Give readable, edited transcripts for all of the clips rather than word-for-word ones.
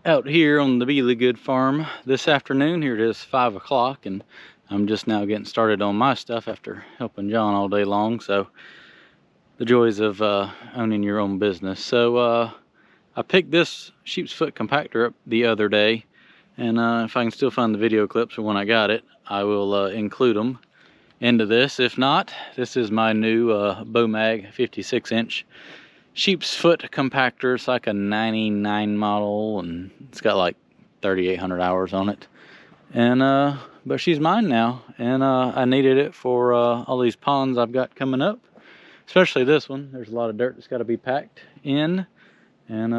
out here on the Be Good farm this afternoon. Here it is 5 o'clock, and I'm just now getting started on my stuff after helping John all day long. So the joys of owning your own business. So I picked this sheep's foot compactor up the other day, and if I can still find the video clips of when I got it, I will include them into this. If not, this is my new Bomag 56-inch sheep's foot compactor. It's like a 99 model, and it's got like 3,800 hours on it. And but she's mine now, and I needed it for all these ponds I've got coming up, especially this one. There's a lot of dirt that's got to be packed in, and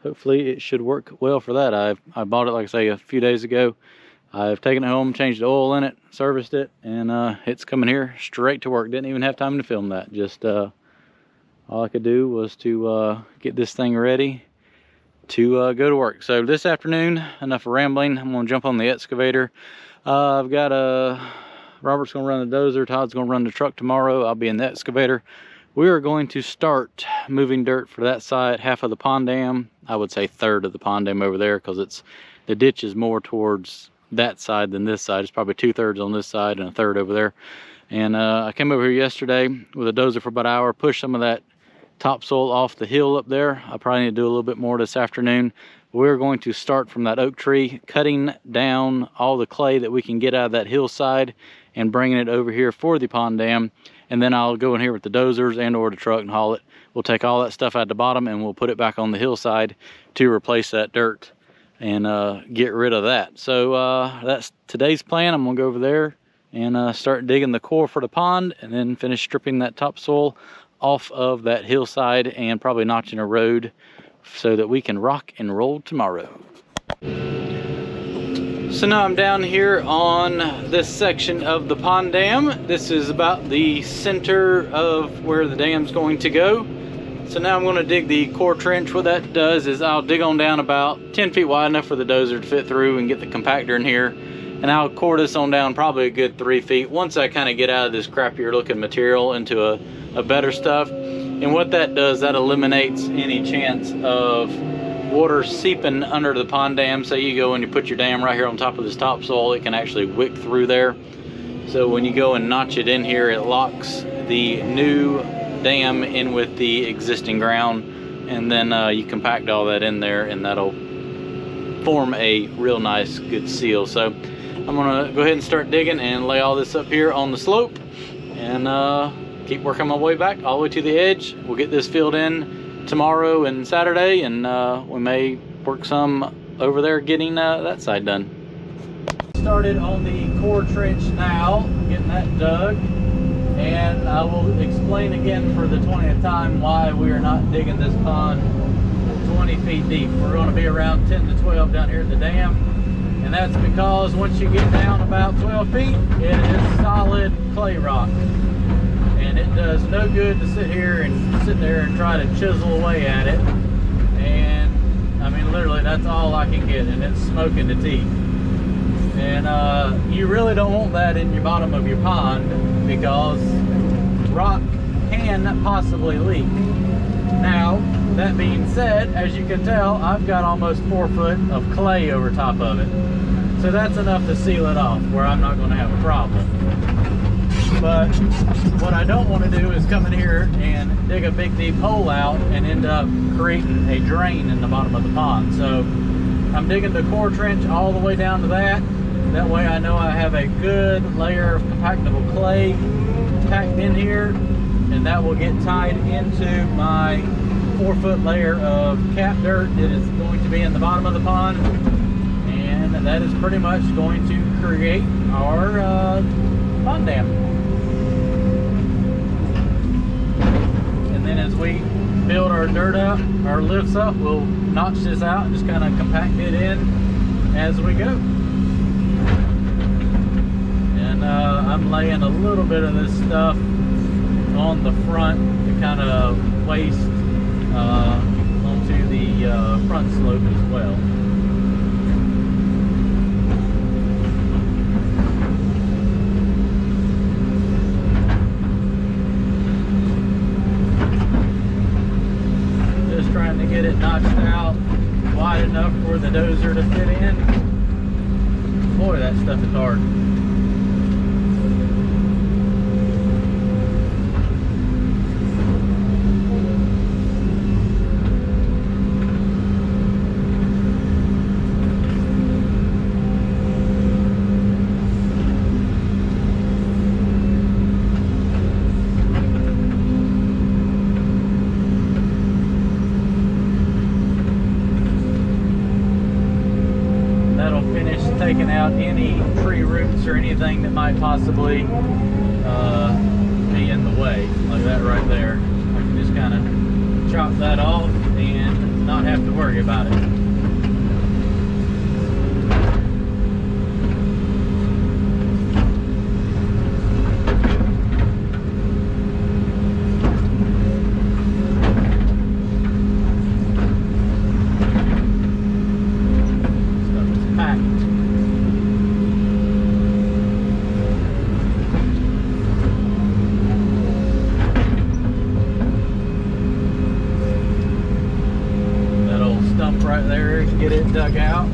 hopefully it should work well for that. I bought it, like I say, a few days ago. I've taken it home, changed the oil in it, serviced it, and it's coming here straight to work. Didn't even have time to film that. Just all I could do was to get this thing ready to go to work. So this afternoon, enough of rambling, I'm gonna jump on the excavator. I've got Robert's gonna run the dozer, Todd's gonna run the truck tomorrow. I'll be in the excavator. We are going to start moving dirt for that side, half of the pond dam. I would say third of the pond dam over there, because the ditch is more towards that side than this side. It's probably 2/3 on this side and a third over there. And I came over here yesterday with a dozer for about an hour, pushed some of that topsoil off the hill up there. I probably need to do a little bit more this afternoon. We're going to start from that oak tree, cutting down all the clay that we can get out of that hillside and bringing it over here for the pond dam. And then I'll go in here with the dozers and or the truck and haul it. We'll take all that stuff out the bottom and we'll put it back on the hillside to replace that dirt and get rid of that. So that's today's plan. I'm gonna go over there and start digging the core for the pond, and then finish stripping that topsoil off of that hillside and probably notching a road so that we can rock and roll tomorrow. So now I'm down here on this section of the pond dam. This is about the center of where the dam's going to go. So now I'm going to dig the core trench. What that does is I'll dig on down about 10 feet wide, enough for the dozer to fit through and get the compactor in here. And I'll core this on down probably a good 3 feet once I kind of get out of this crappier looking material into a better stuff. And what that does, that eliminates any chance of water seeping under the pond dam. Say you go and you put your dam right here on top of this topsoil, it can actually wick through there. So when you go and notch it in here, it locks the new dam in with the existing ground, and then you compact all that in there, and that'll form a real nice good seal. So I'm gonna go ahead and start digging and lay all this up here on the slope, and keep working my way back all the way to the edge. We'll get this filled in tomorrow and Saturday, and we may work some over there getting that side done. Started on the core trench now, getting that dug, and I will explain again for the 20th time why we are not digging this pond 20 feet deep. We're going to be around 10 to 12 down here at the dam, and that's because once you get down about 12 feet, it is solid clay rock. And it does no good to sit here and sit there and try to chisel away at it. And I mean, literally, that's all I can get, and it's smoking the teeth. And you really don't want that in your bottom of your pond, because rock can possibly leak. Now, that being said, as you can tell, I've got almost 4 foot of clay over top of it. So that's enough to seal it off, where I'm not going to have a problem. But what I don't want to do is come in here and dig a big deep hole out and end up creating a drain in the bottom of the pond. So I'm digging the core trench all the way down to that. That way I know I have a good layer of compactable clay packed in here, and that will get tied into my 4 foot layer of cap dirt that is going to be in the bottom of the pond. And that is pretty much going to create our pond dam. And then as we build our dirt up, our lifts up, we'll notch this out and just kind of compact it in as we go. And I'm laying a little bit of this stuff on the front to kind of waste onto the front slope as well. Just trying to get it notched out wide enough for the dozer to fit in. Boy, that stuff is hard. Taking out any tree roots or anything that might possibly be in the way, like that right there. I can just kind of chop that off and not have to worry about it. Right there, get it dug out.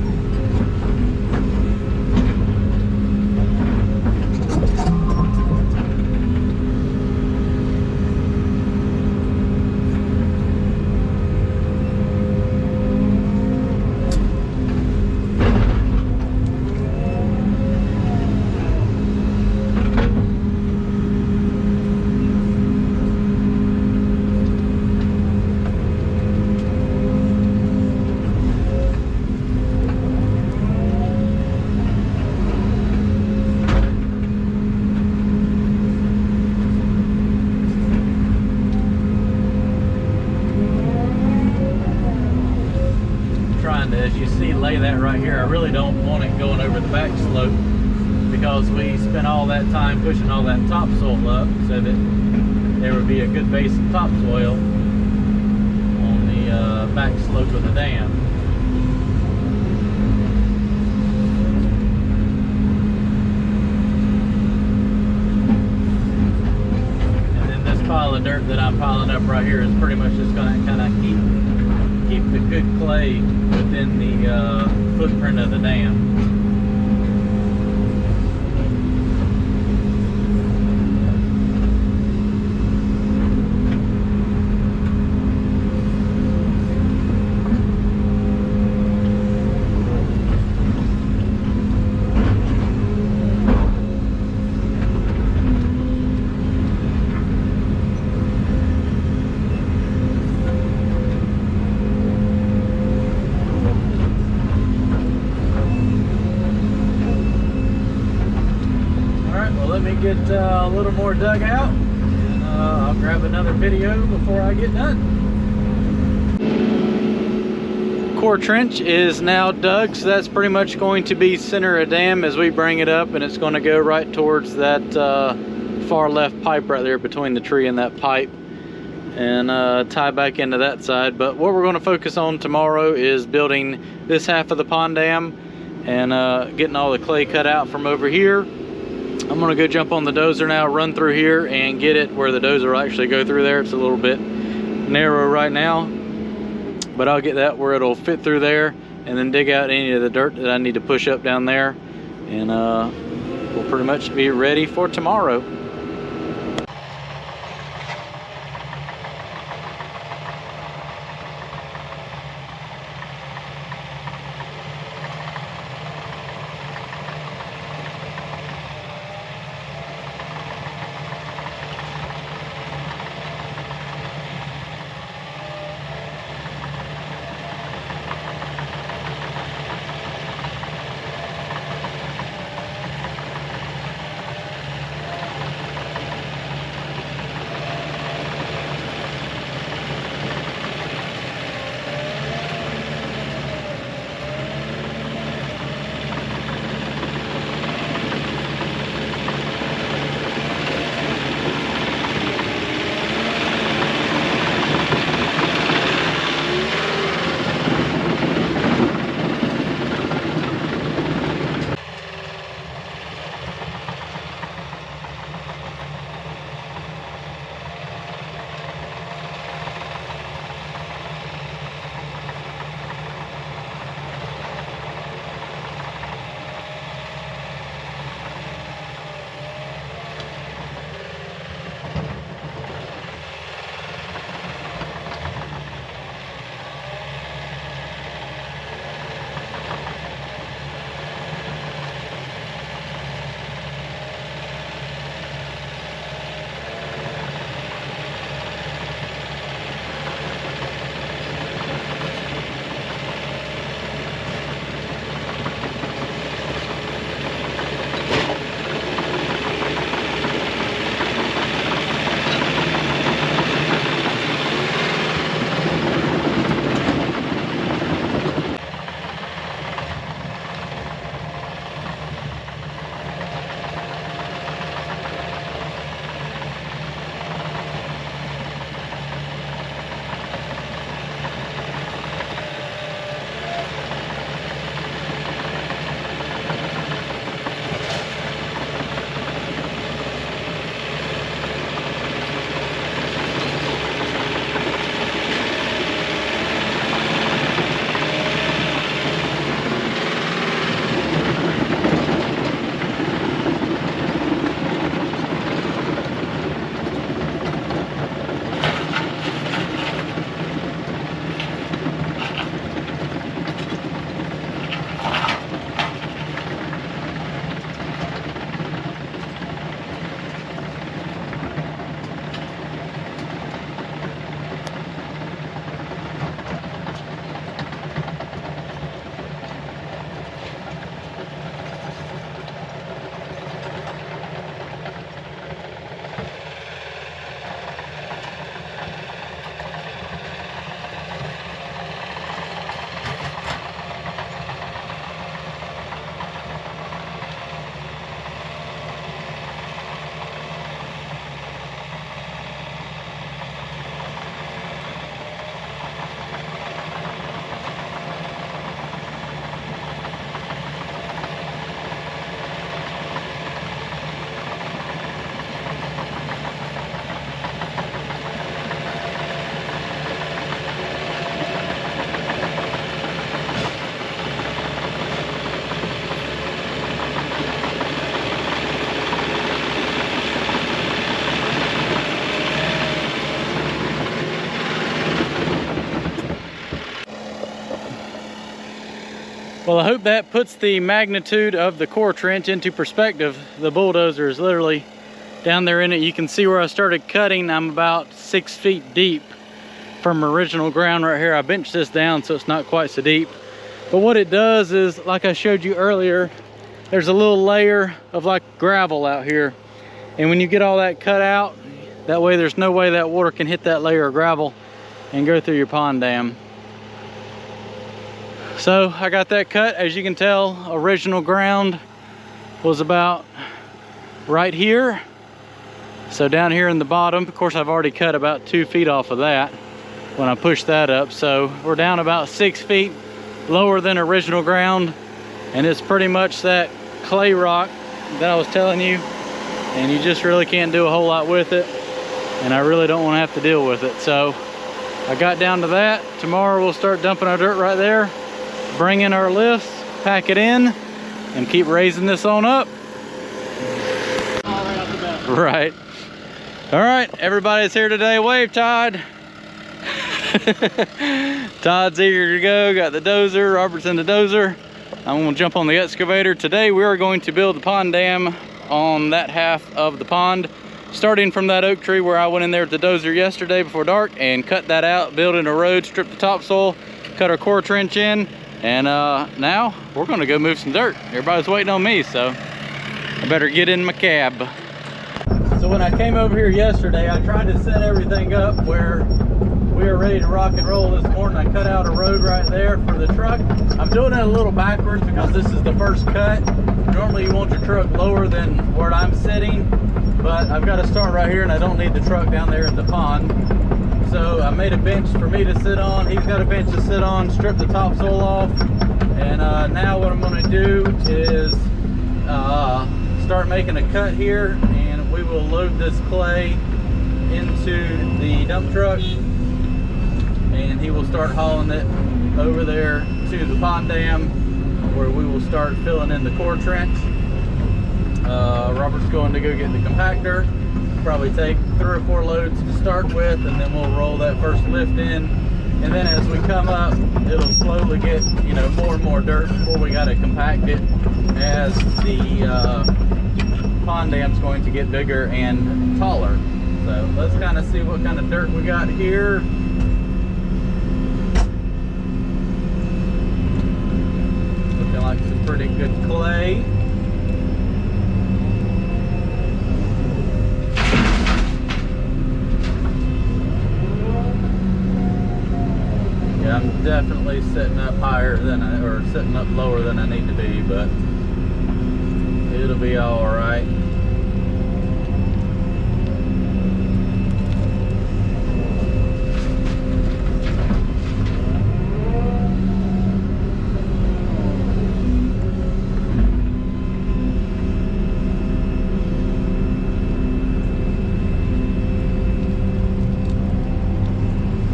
As you see, lay that right here. I really don't want it going over the back slope because we spent all that time pushing all that topsoil up so that there would be a good base of topsoil on the back slope of the dam. And then this pile of dirt that I'm piling up right here is pretty much just going to kind of keep the good clay within the footprint of the dam. Let me get a little more dug out, and I'll grab another video before I get done. Core trench is now dug, so that's pretty much going to be center of dam as we bring it up, and it's going to go right towards that far left pipe right there between the tree and that pipe, and tie back into that side. But what we're going to focus on tomorrow is building this half of the pond dam and getting all the clay cut out from over here. I'm gonna go jump on the dozer now, run through here and get it where the dozer will actually go through there. It's a little bit narrow right now, but I'll get that where it'll fit through there, and then dig out any of the dirt that I need to push up down there, and we'll pretty much be ready for tomorrow. Well, I hope that puts the magnitude of the core trench into perspective. The bulldozer is literally down there in it. You can see where I started cutting. I'm about 6 feet deep from original ground right here. I benched this down so it's not quite so deep. But what it does is, like I showed you earlier, there's a little layer of like gravel out here. And when you get all that cut out, that way there's no way that water can hit that layer of gravel and go through your pond dam. So I got that cut. As you can tell, original ground was about right here. So down here in the bottom, of course I've already cut about 2 feet off of that when I pushed that up. So we're down about 6 feet lower than original ground. And it's pretty much that clay rock that I was telling you. And you just really can't do a whole lot with it. And I really don't want to have to deal with it. So I got down to that. Tomorrow we'll start dumping our dirt right there. Bring in our lifts, pack it in, and keep raising this on up. Right. All right, everybody's here today. Wave, Todd. Todd's eager to go. Got the dozer. Robert's in the dozer. I'm gonna jump on the excavator. Today we are going to build the pond dam on that half of the pond, starting from that oak tree where I went in there with the dozer yesterday before dark and cut that out, building a road, strip the topsoil, cut our core trench in. And now we're gonna go move some dirt. Everybody's waiting on me, so I better get in my cab. So when I came over here yesterday, I tried to set everything up where we were ready to rock and roll this morning. I cut out a road right there for the truck. I'm doing it a little backwards because this is the first cut. Normally you want your truck lower than where I'm sitting, but I've got to start right here and I don't need the truck down there in the pond. So I made a bench for me to sit on. He's got a bench to sit on, strip the topsoil off. And now what I'm gonna do is start making a cut here, and we will load this clay into the dump truck and he will start hauling it over there to the pond dam where we will start filling in the core trench. Robert's going to go get the compactor. Probably take 3 or 4 loads to start with, and then we'll roll that first lift in, and then as we come up it'll slowly get, you know, more and more dirt before we got to compact it as the pond dam's going to get bigger and taller. So let's kind of see what kind of dirt we got here. Looking like some pretty good clay. I'm definitely sitting up higher than or sitting up lower than I need to be, but it'll be all right.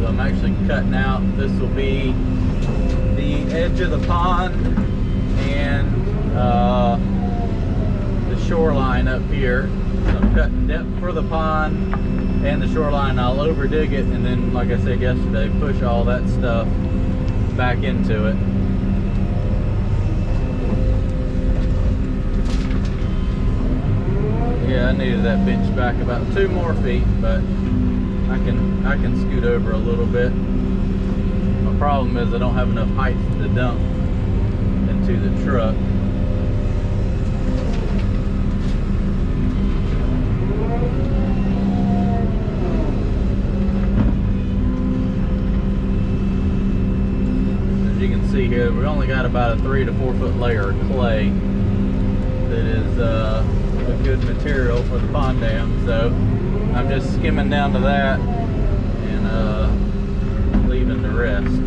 I'm actually cutting out, this will be the edge of the pond and the shoreline up here. So I'm cutting depth for the pond and the shoreline. I'll over dig it and then, like I said yesterday, push all that stuff back into it. Yeah, I needed that bench back about 2 more feet, but I can scoot over a little bit. My problem is I don't have enough height to dump into the truck. As you can see here, we only got about a 3 to 4 foot layer of clay that is a good material for the pond dam. So I'm just skimming down to that and leaving the rest.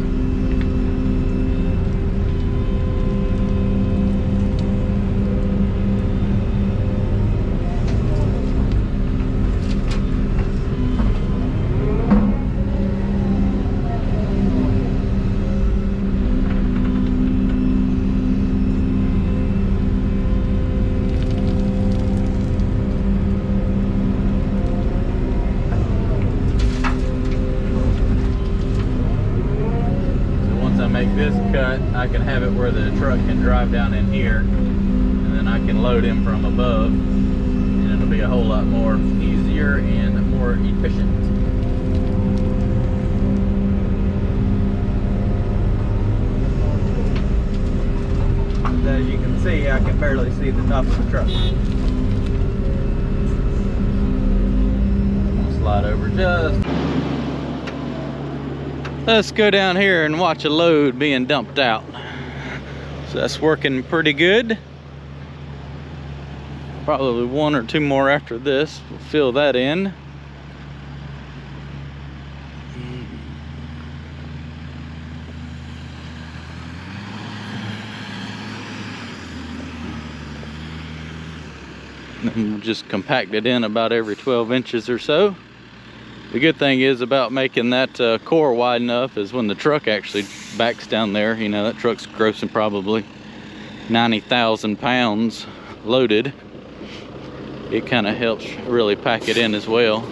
make this cut, I can have it where the truck can drive down in here, and then I can load him from above, and it'll be a whole lot more easier and more efficient. As you can see, I can barely see the top of the truck. I'll slide over just. Let's go down here and watch a load being dumped out. So that's working pretty good. Probably one or two more after this. We'll fill that in. And we'll just compact it in about every 12 inches or so. The good thing is about making that core wide enough is when the truck actually backs down there, you know, that truck's grossing probably 90,000 pounds loaded. It kind of helps really pack it in as well.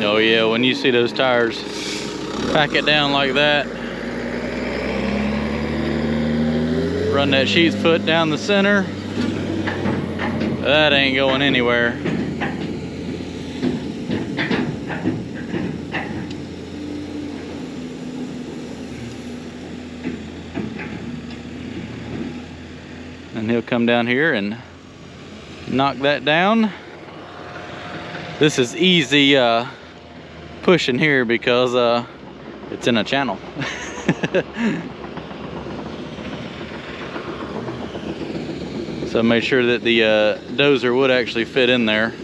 Oh yeah, when you see those tires pack it down like that, run that sheep's foot down the center, that ain't going anywhere. And he'll come down here and knock that down. This is easy pushing here because it's in a channel. So I made sure that the dozer would actually fit in there.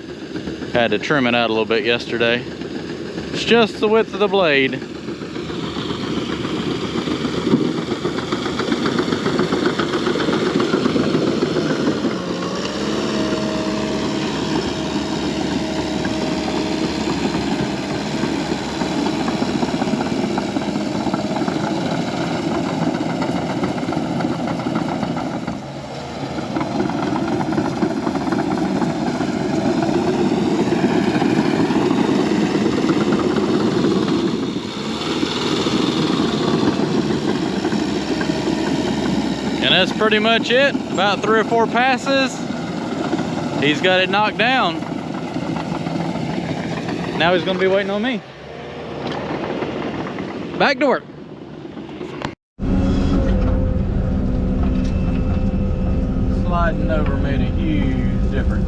Had to trim it out a little bit yesterday. It's just the width of the blade. And that's pretty much it. About 3 or 4 passes, he's got it knocked down. Now he's gonna be waiting on me. Back to work. Sliding over made a huge difference.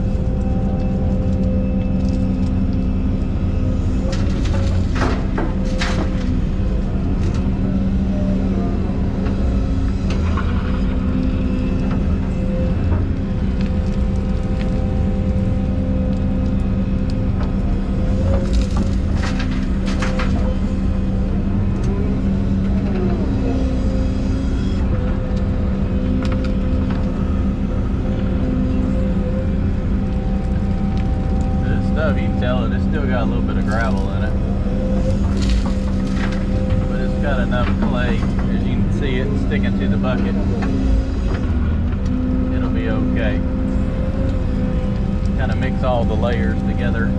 You can tell it's still got a little bit of gravel in it, but it's got enough clay, as you can see it sticking to the bucket. It'll be okay. Kind of mix all the layers together.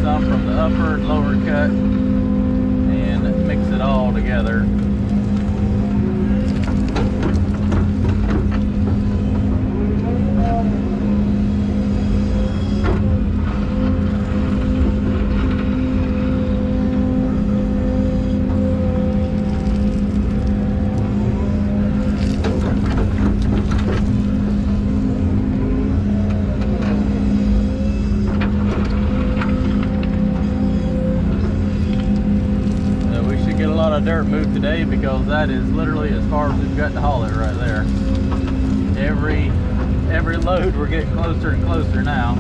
some from the upper and lower cut, and mix it all together. Dirt moved today because that is literally as far as we've got to haul it right there. Every load we're getting closer and closer now.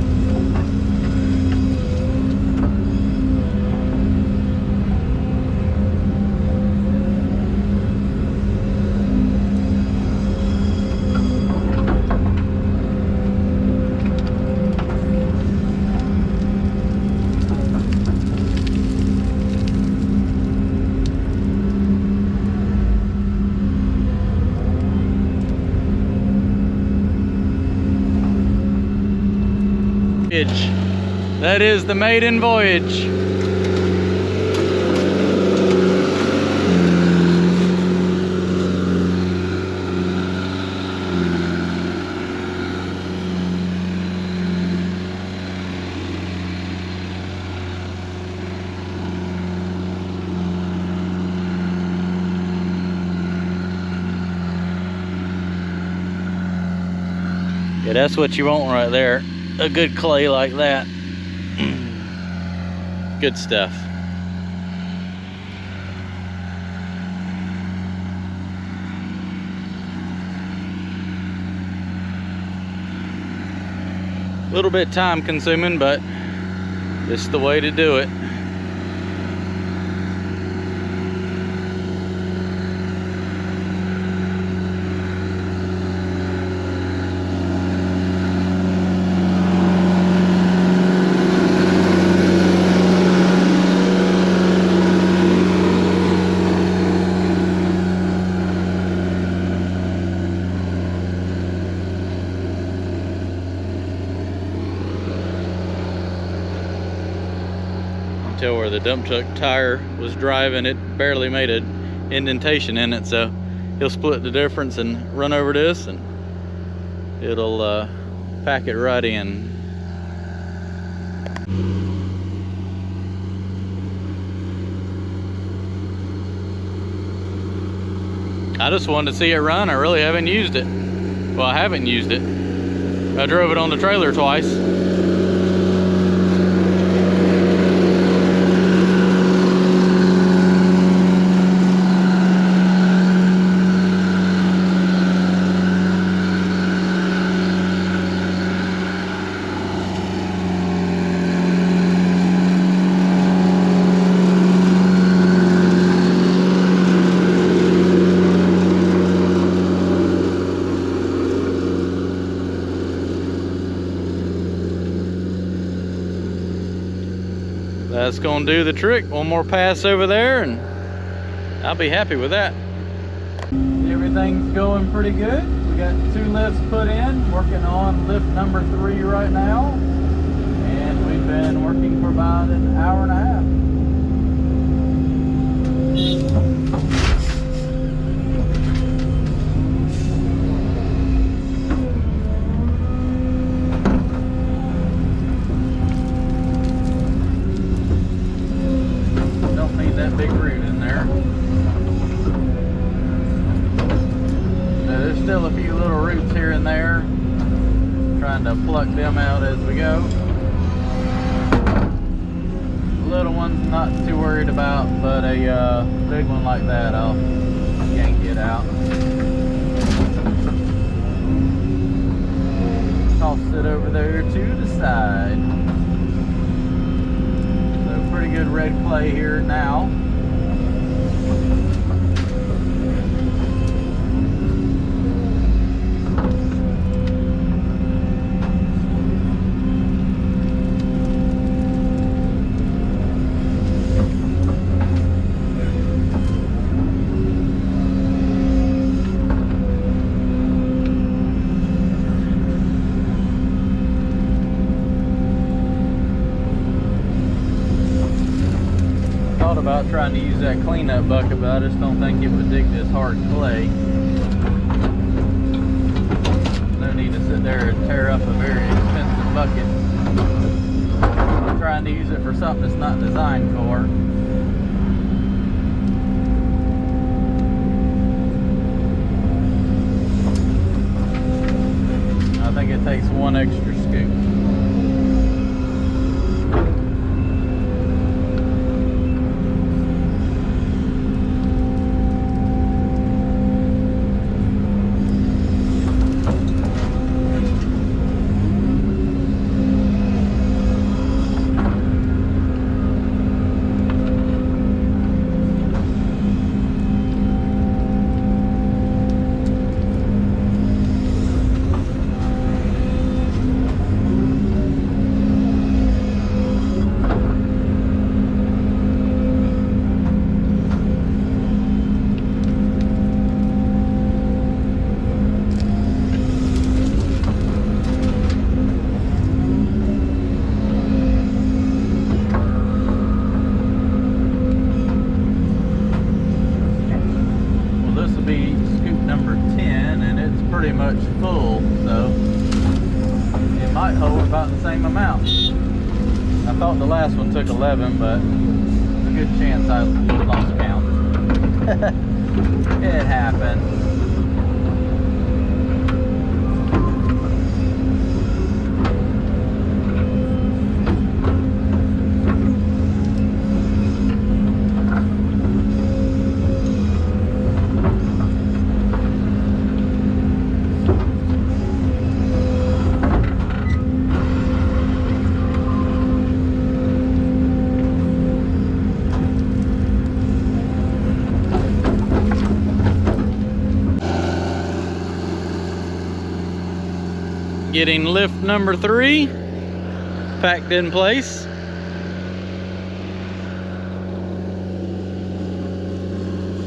That is the maiden voyage. Yeah, that's what you want right there. A good clay like that. Good stuff. A little bit time consuming, but this is the way to do it. Tell where the dump truck tire was driving, it barely made an indentation in it, so he'll split the difference and run over this, and it'll pack it right in. I just wanted to see it run. I really haven't used it. Well, I haven't used it. I drove it on the trailer twice. That's gonna do the trick. One more pass over there and I'll be happy with that. Everything's going pretty good. We got 2 lifts put in, working on lift number 3 right now. And we've been working for about an hour and a half. That big root in there. So there's still a few little roots here and there. Trying to pluck them out as we go. Little ones not too worried about, but a big one like that I'll yank it out. Toss it over there to the side. Pretty good red clay here now. thought about trying to use that cleanup bucket, but I just don't think it would dig this hard clay. No need to sit there and tear up a very expensive bucket. I'm trying to use it for something it's not designed for. I think it takes one extra scoop. Pretty much full, so it might hold about the same amount. I thought the last one took 11, but there's a good chance I lost count. It happened. Getting lift number 3 packed in place.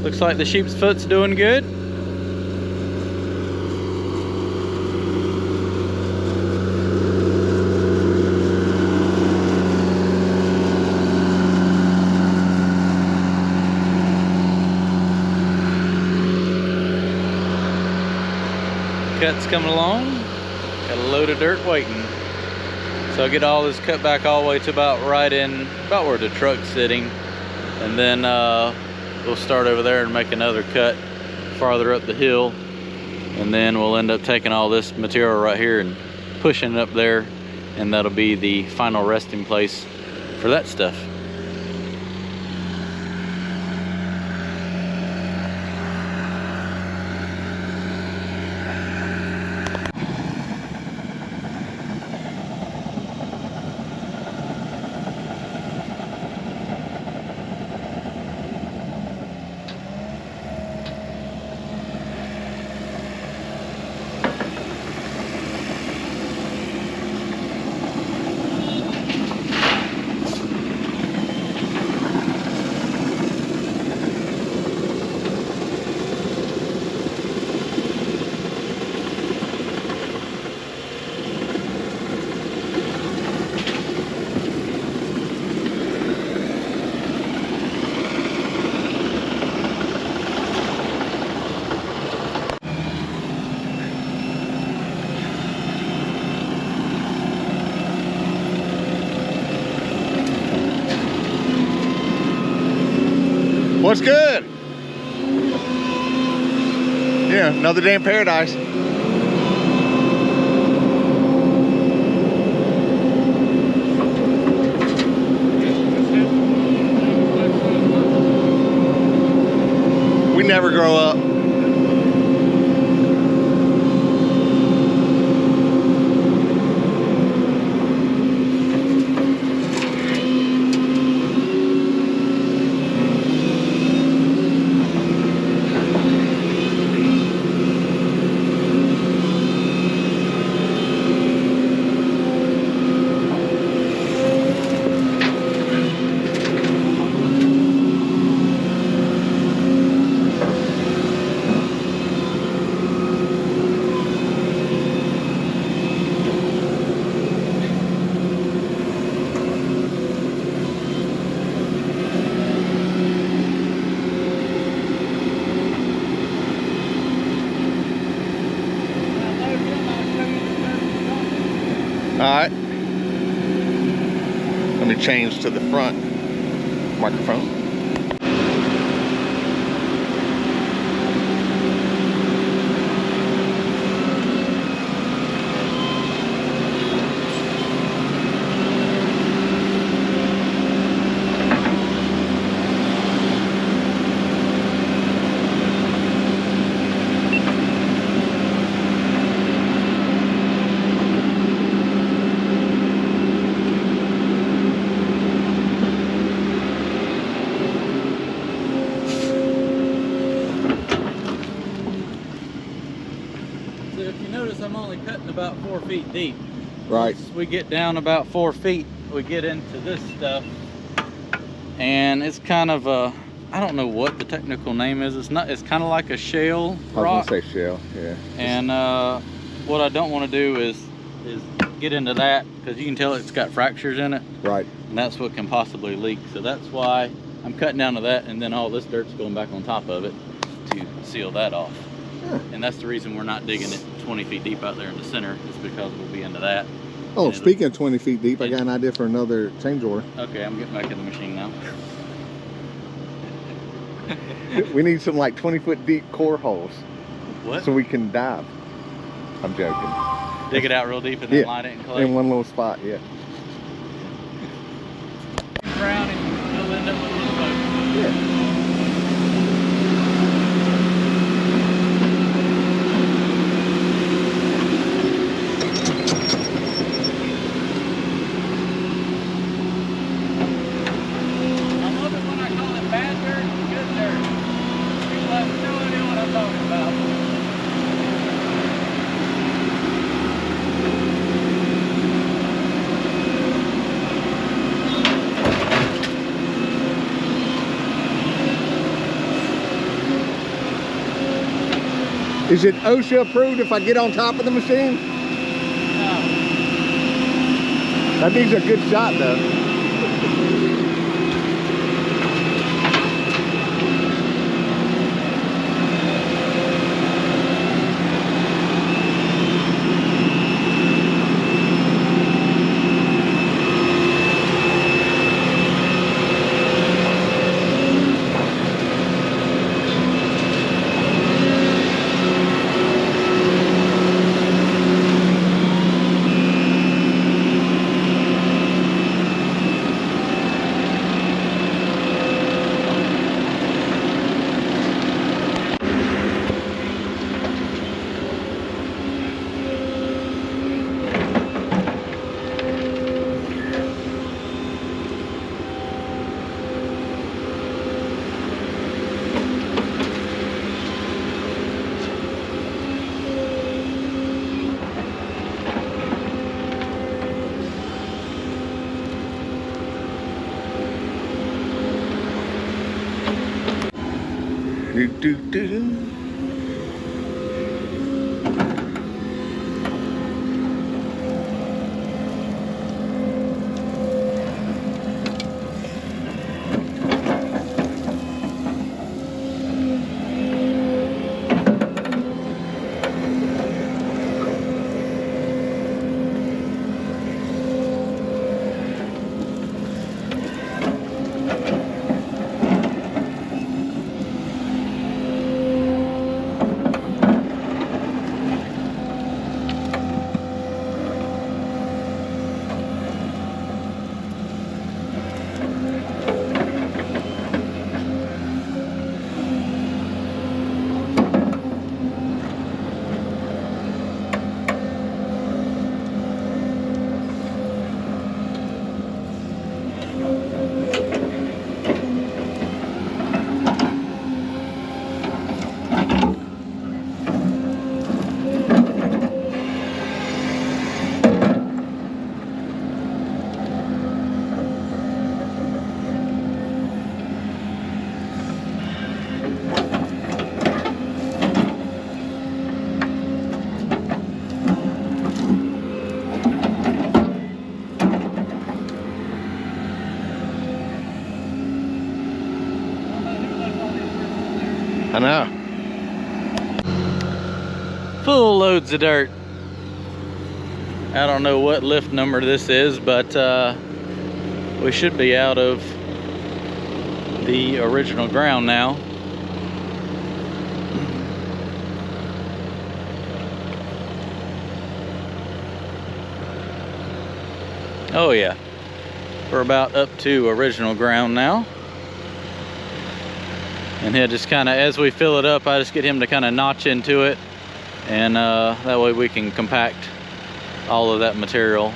Looks like the sheep's foot's doing good. Cut's coming along. Got a load of dirt waiting. So I'll get all this cut back all the way to about where the truck's sitting. And then we'll start over there and make another cut farther up the hill. And then we'll end up taking all this material right here and pushing it up there. And that'll be the final resting place for that stuff. What's good? Yeah, another day in paradise. We never grow up. change to the front microphone. So if you notice, I'm only cutting about 4 feet deep. Right. Once we get down about 4 feet, we get into this stuff, and it's kind of a, I don't know what the technical name is. It's not. It's kind of like a shale rock. I was gonna say shale, yeah. And what I don't want to do is get into that, because you can tell it's got fractures in it. Right. And that's what can possibly leak. So that's why I'm cutting down to that, and then all this dirt's going back on top of it to seal that off. Yeah. And that's the reason we're not digging it 20 feet deep out there in the center, is because we'll be into that. Oh, And speaking of 20 feet deep, I got an idea for another change order. Okay, I'm getting back in the machine now. We need some like 20-foot deep core holes What? so we can dive. I'm joking. Dig it out real deep and then Yeah, line it in clay. in one little spot, yeah. Brown, and you still end up with a little boat. Yeah. I love it when I call it bad dirt and good dirt. People have no idea what I'm talking about. Is it OSHA approved if I get on top of the machine? No. That needs a good shot though. Do, do, do, do. I know. Full loads of dirt. I don't know what lift number this is, but We should be out of the original ground now. Oh yeah, we're about up to original ground now. And he'll just kind of, as we fill it up, I just get him to kind of notch into it, and that way we can compact all of that material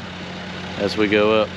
as we go up.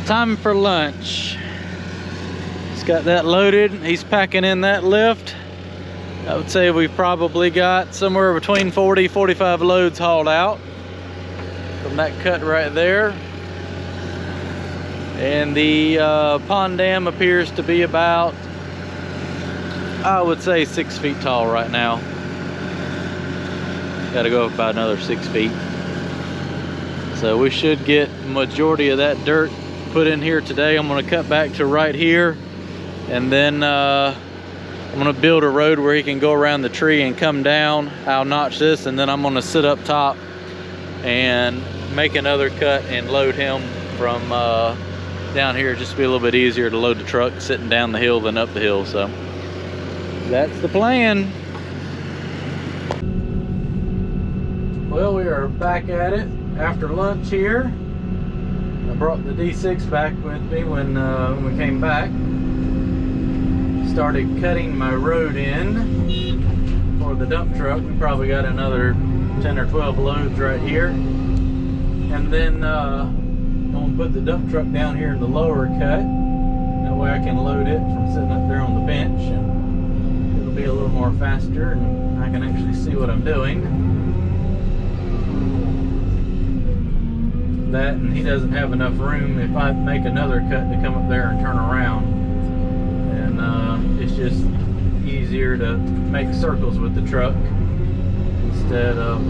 time for lunch. He's got that loaded. He's packing in that lift. I would say we've probably got somewhere between 40, 45 loads hauled out from that cut right there. And the pond dam appears to be about, I would say, 6 feet tall right now. Got to go up about another 6 feet. So we should get majority of that dirt put in here today. I'm going to cut back to right here, and then I'm going to build a road where he can go around the tree and come down. I'll notch this, and then I'm going to sit up top and make another cut and load him from down here. Just to be a little bit easier to load the truck sitting down the hill than up the hill. So that's the plan. Well, we are back at it after lunch here. I brought the D6 back with me when we came back. Started cutting my road in for the dump truck. We probably got another 10 or 12 loads right here. And then I'm gonna put the dump truck down here in the lower cut. That way I can load it from sitting up there on the bench, and it'll be a little more faster, and I can actually see what I'm doing. That, and he doesn't have enough room if I make another cut to come up there and turn around. And it's just easier to make circles with the truck instead of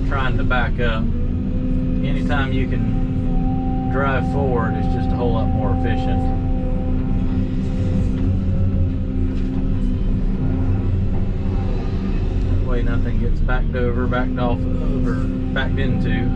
trying to back up. Anytime you can drive forward, it's just a whole lot more efficient. That way nothing gets backed over, backed off of, or backed into.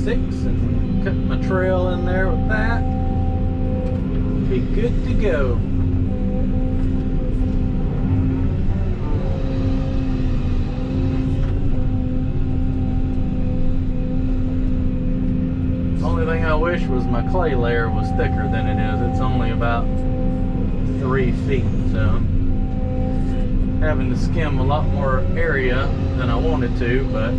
And cut my trail in there with that. Be good to go. Only thing I wish was my clay layer was thicker than it is. It's only about 3 feet, so having to skim a lot more area than I wanted to, but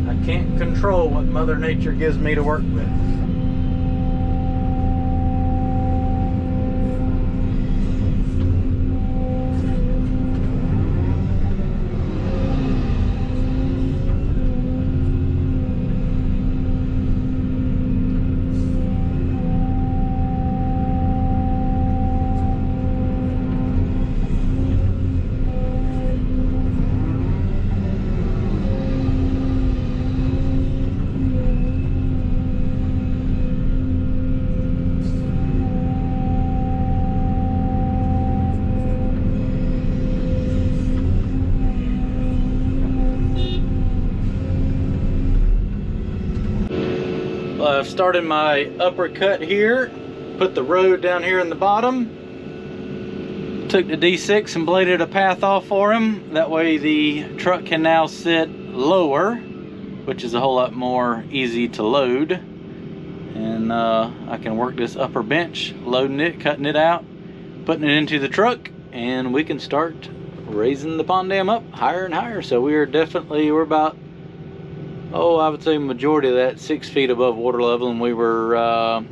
I can't control what Mother Nature gives me to work with. I've started my upper cut here, put the road down here in the bottom, took the D6 and bladed a path off for him. That way the truck can now sit lower, which is a whole lot more easy to load. And I can work this upper bench, loading it, cutting it out, putting it into the truck, and we can start raising the pond dam up higher and higher. So we're about, I would say majority of that 6 feet above water level, and we were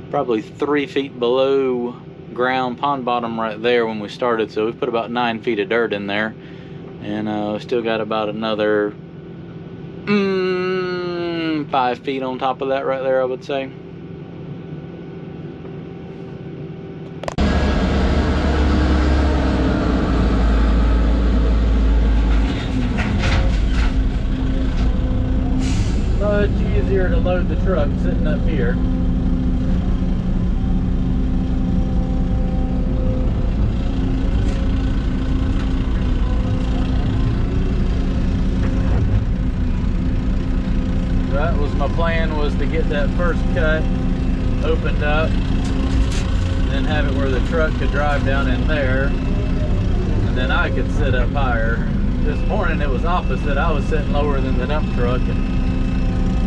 probably 3 feet below ground pond bottom right there when we started. So we put about 9 feet of dirt in there, and we still got about another 5 feet on top of that right there, I would say. Much easier to load the truck sitting up here. That was my plan, was to get that first cut opened up, then have it where the truck could drive down in there, and then I could sit up higher. This morning it was opposite. I was sitting lower than the dump truck, and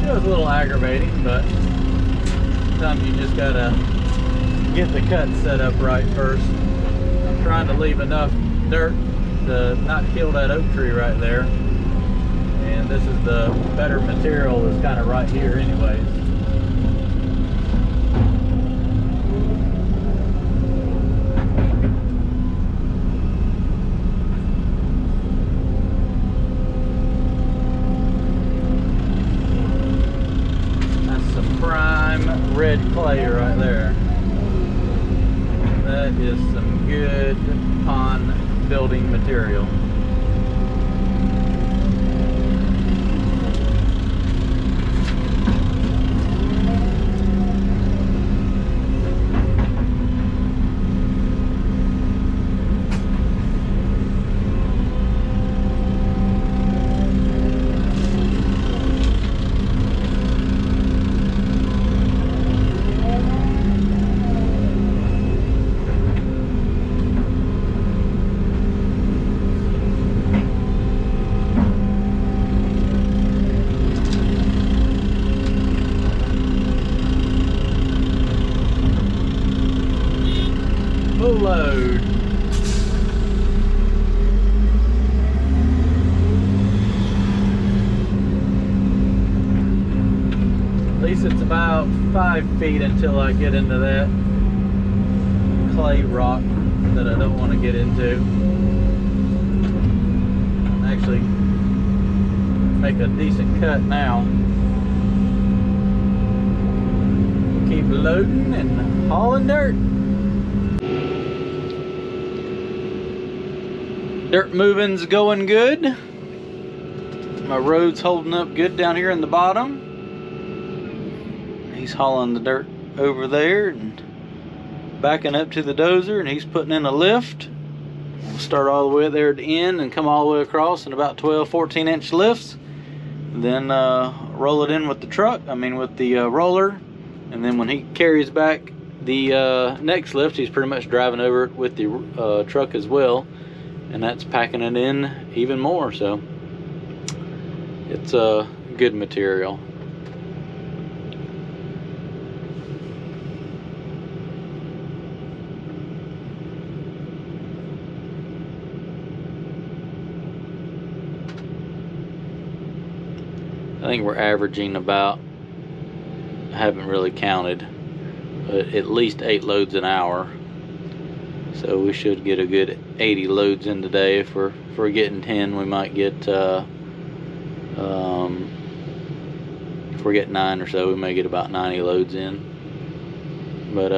it was a little aggravating, but sometimes you just gotta get the cut set up right first. I'm trying to leave enough dirt to not kill that oak tree right there. And this is the better material that's kind of right here anyways. That's some prime red clay right there. That is some good pond building material. Full load. At least it's about 5 feet until I get into that clay rock that I don't want to get into. Actually make a decent cut now. Keep loading and hauling dirt. Dirt moving's going good. My road's holding up good down here in the bottom. He's hauling the dirt over there and backing up to the dozer, and he's putting in a lift. We'll start all the way there at the end and come all the way across in about 12-14 inch lifts. Then roll it in with the truck, with the roller. And then when he carries back the next lift, he's pretty much driving over it with the truck as well. And that's packing it in even more, so it's a good material. I think we're averaging about, I haven't really counted, but at least 8 loads an hour. So we should get a good 80 loads in today. If we're getting 10, we might get, if we're getting 9 or so, we may get about 90 loads in. But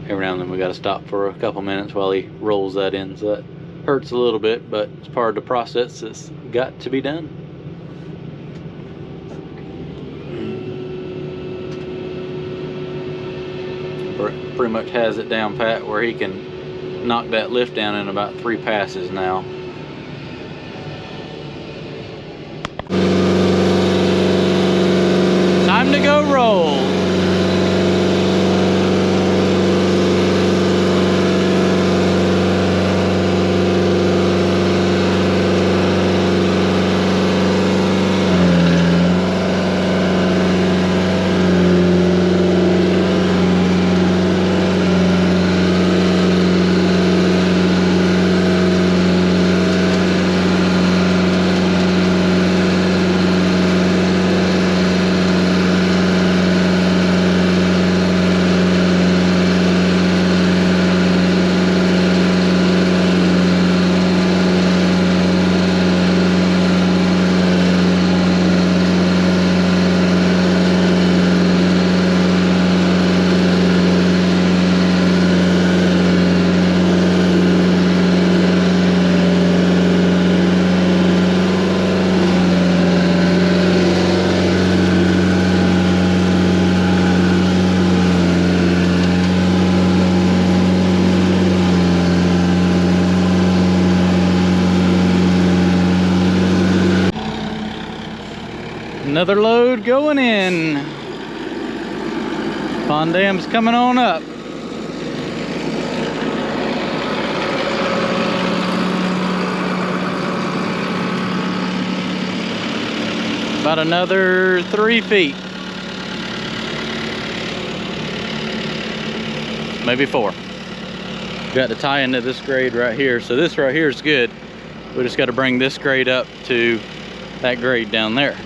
every now and then we got to stop for a couple minutes while he rolls that in. So that hurts a little bit, but it's part of the process that's got to be done. Pretty much has it down pat where he can knock that lift down in about 3 passes now. Time to go roll. Another load going in. Pond dam's coming on up. About another 3 feet. maybe 4. Got to tie into this grade right here. So this right here is good. We just got to bring this grade up to that grade down there.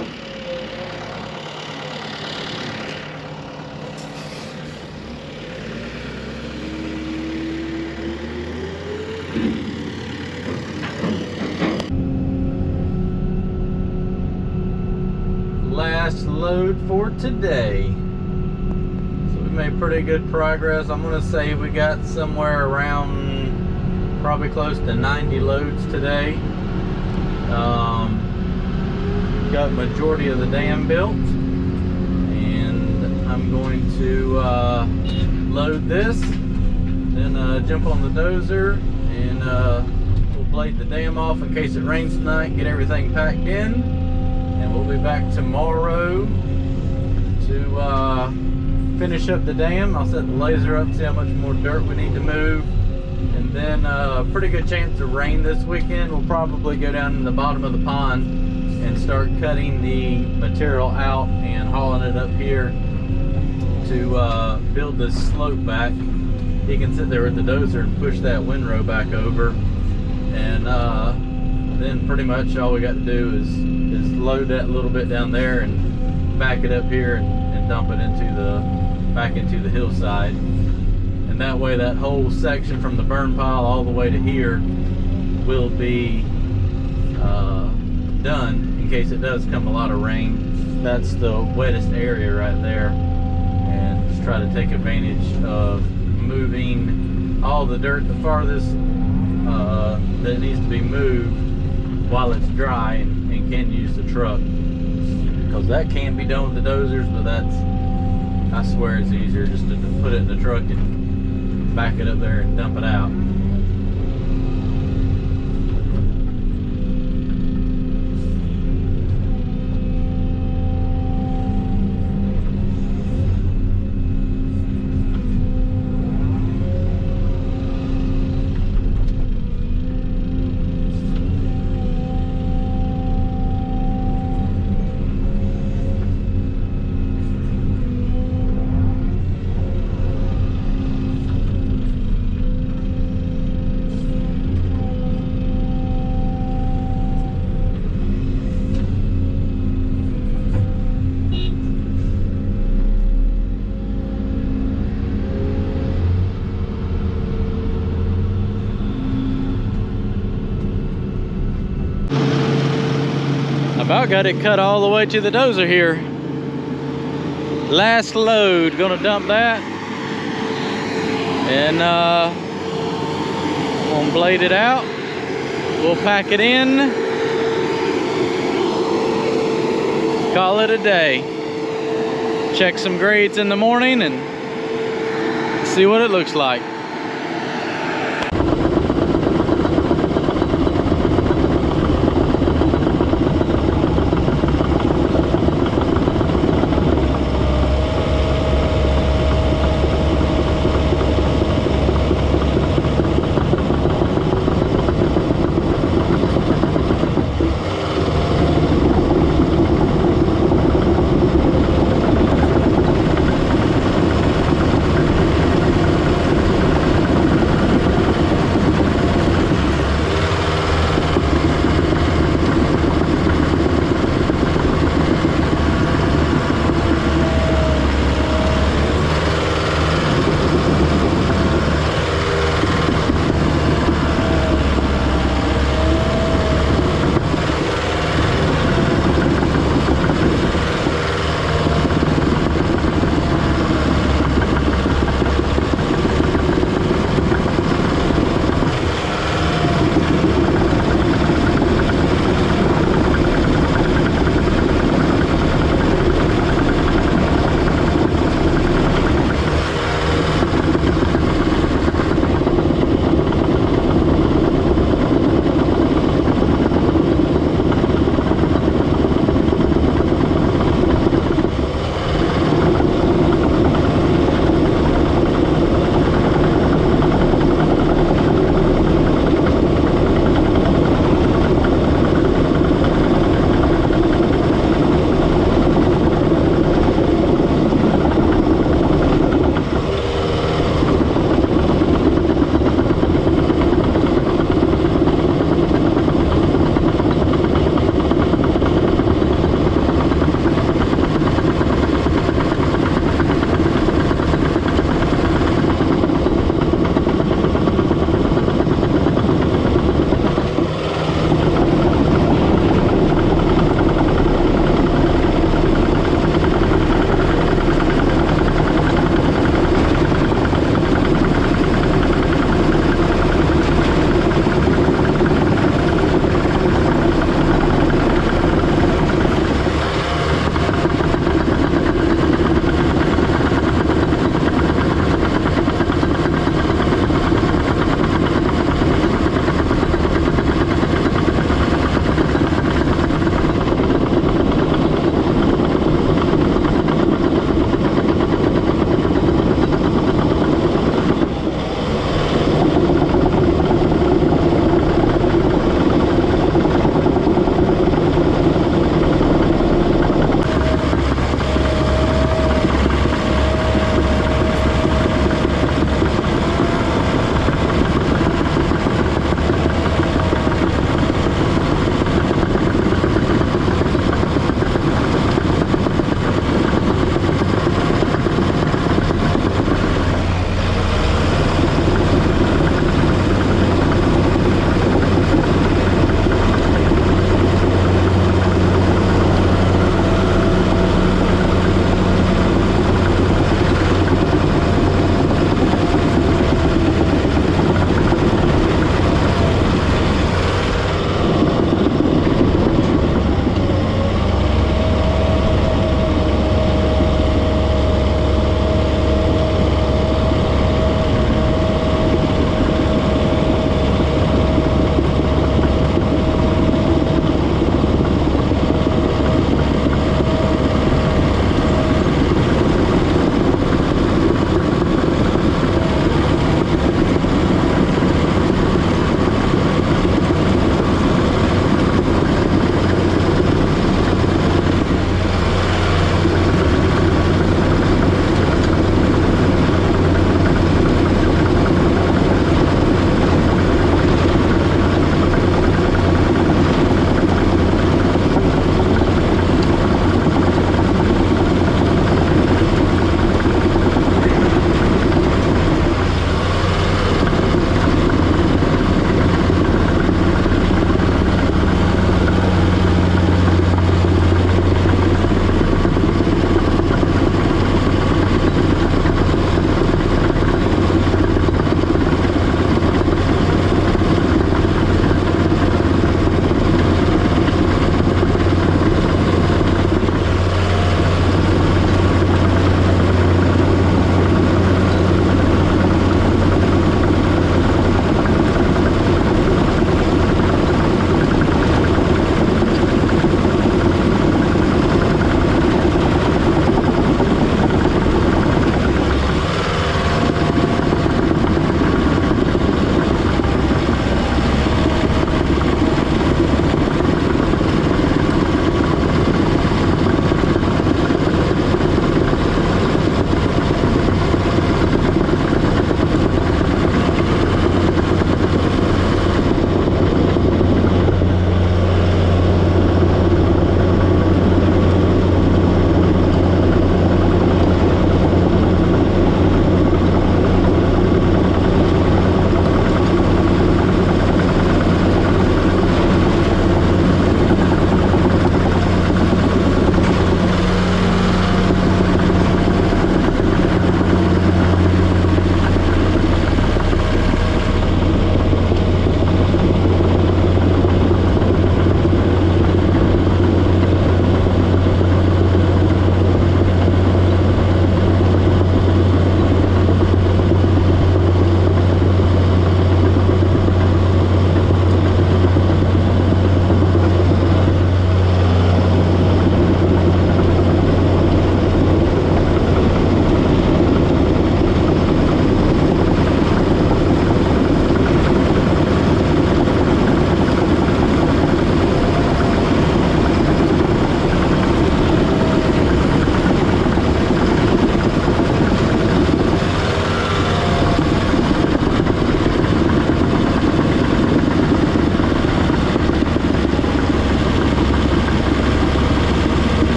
Last load for today. So we made pretty good progress. I'm gonna say we got somewhere around probably close to 90 loads today. Got majority of the dam built, and I'm going to load this, then jump on the dozer, and we'll blade the dam off in case it rains tonight, get everything packed in, and we'll be back tomorrow to finish up the dam. I'll set the laser up, see how much more dirt we need to move, and then pretty good chance of rain this weekend. We'll probably go down in the bottom of the pond and start cutting the material out and hauling it up here to build this slope back. He can sit there with the dozer and push that windrow back over, and then pretty much all we got to do is load that little bit down there and back it up here and dump it into back into the hillside. And that way that whole section from the burn pile all the way to here will be done in case it does come a lot of rain. That's the wettest area right there, and just try to take advantage of moving all the dirt the farthest that needs to be moved while it's dry, and can use the truck, because that can be done with the dozers, but that's, I swear it's easier just to put it in the truck and back it up there and dump it out. About got it cut all the way to the dozer here. Last load, gonna dump that, and we'll blade it out. We'll pack it in, call it a day. Check some grades in the morning and see what it looks like.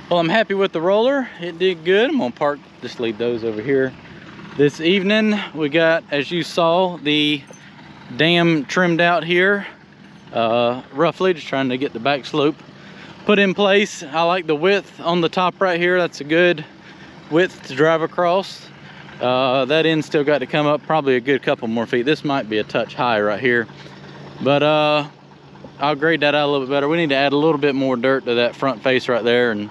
Well, I'm happy with the roller. It did good. I'm gonna just leave those over here. This evening, we got, as you saw, the dam trimmed out here. Roughly, just trying to get the back slope put in place. I like the width on the top right here. That's a good width to drive across. That end still got to come up probably a good couple more feet. This might be a touch high right here, but I'll grade that out a little bit better. We need to add a little bit more dirt to that front face right there and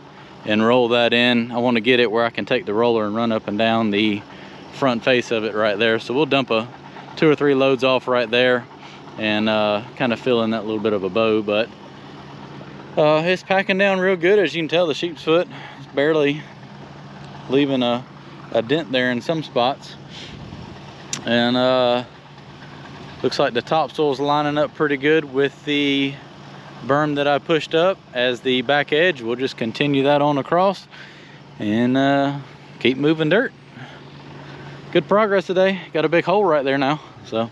roll that in. I want to get it where I can take the roller and run up and down the front face of it right there. So we'll dump 2 or 3 loads off right there and kind of fill in that little bit of a bow. But it's packing down real good. As you can tell, the sheep's foot is barely leaving a dent there in some spots. And looks like the topsoil's lining up pretty good with the berm that I pushed up as the back edge. We'll just continue that on across and keep moving dirt. Good progress today. Got a big hole right there now, so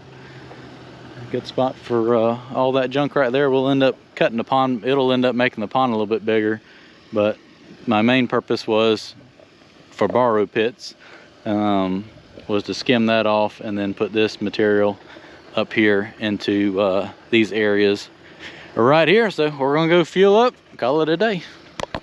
good spot for all that junk right there. We'll end up cutting the pond. It'll end up making the pond a little bit bigger, but my main purpose was for borrow pits, was to skim that off and then put this material up here into these areas right here. So we're gonna go fuel up, call it a day.